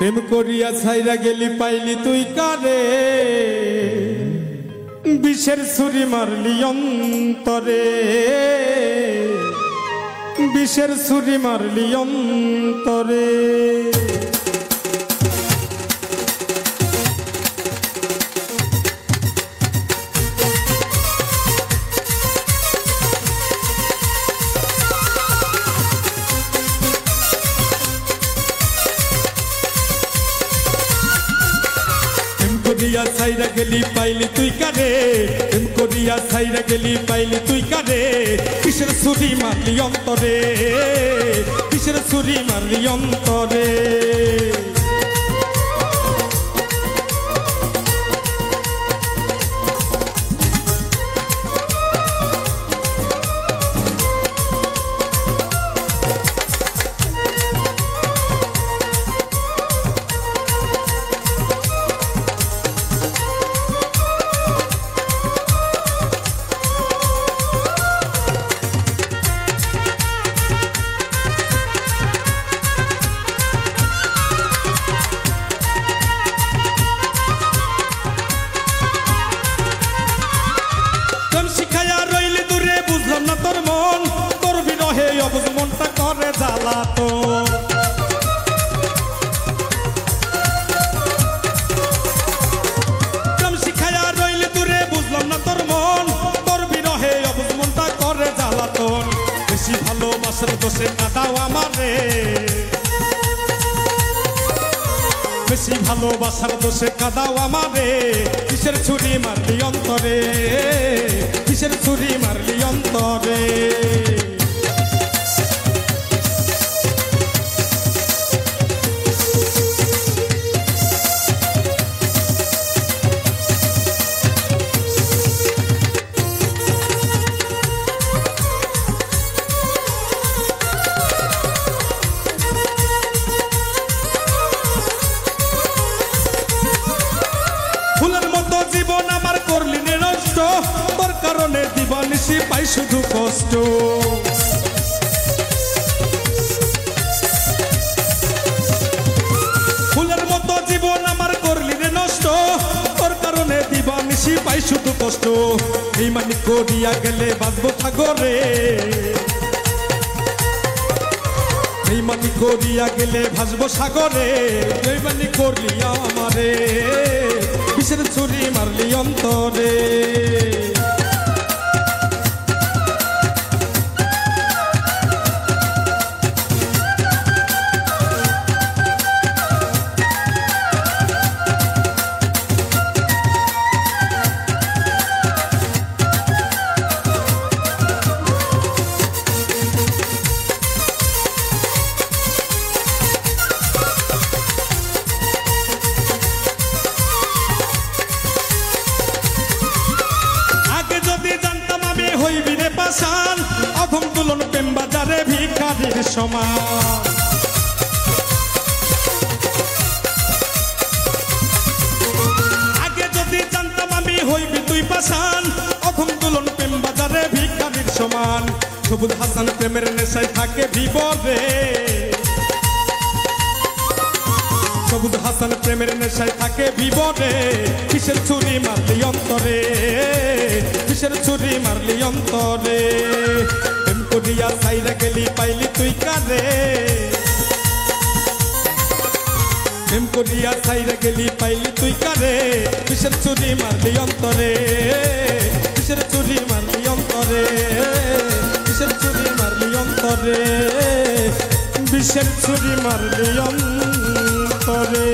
প্রেম করিয়া ছাইরা গেলি পাইলি তুই কারে, বিষের ছুরি মারলি অন্তরে, বিষের ছুরি মারলি অন্তরে। করিয়া ছাইরা গেলি পাইলি তুই কারে, প্রেম করিয়া ছাইরা গেলি পাইলি তুই কারে, কিসের ছুরি মারলি অন্তরে, কিসের ছুরি মারলি অন্তরে। না তোর মন তোর বিরহে অবুঝ মনটা করে জ্বালাতো, প্রেম শিখাইয়া রইলে দূরে বুঝলাম না তোর মন তোর বিরহে অবুঝ মনটা করে জ্বালাতো। বেশি ভালোবাসার দোষে কাঁদাও আমারে, বেশি ভালোবাসার দোষে কাঁদাও আমারে, কিসের ছুরি মারলি অন্তরে, কিসের ছুরি মারলি অন্তরে। ফুলের মতো জীবন আমার করলি নষ্ট, তোর কারণে দিবানিশি পাই শুধু কষ্ট। ফুলের মতো জীবন আমার করলি নষ্ট, তোর কারণে দিবানিশি পাই শুধু কষ্ট। এই মানি করিয়া গেলে বাঁচবো সাগরে, এই মানি করিয়া গেলে ভাসবো সাগরে, এই মানি করলি আমারে, কিসের ছুরি মারলি অন্তরে। হইবি রে পাশান অধম তুলন প্রেম বাজারে ভিখারির সমান, আগে যদি জানতাম আমি হইবি তুই পাশান অধম তুলন প্রেম বাজারে ভিখারির সমান। সবুজ হাসান প্রেমের নেশায় থাকে বিপদে, সবুজ হাসান প্রেমের নেশায় থাকে বিপদে, কিসের ছুরি মারলি অন্তরে, কিসের ছুরি মারলি অন্তরে। প্রেম করিয়া ছাইরা গেলি পাইলি তুই কারে, প্রেম করিয়া ছাইরা গেলি পাইলি তুই কারে, কিসের ছুরি মারলি অন্তরে, কিসের ছুরি মারলি অন্তরে, কিসের ছুরি মারলি অন্তরে, বিষের ছুরি মারলি অন্তরে।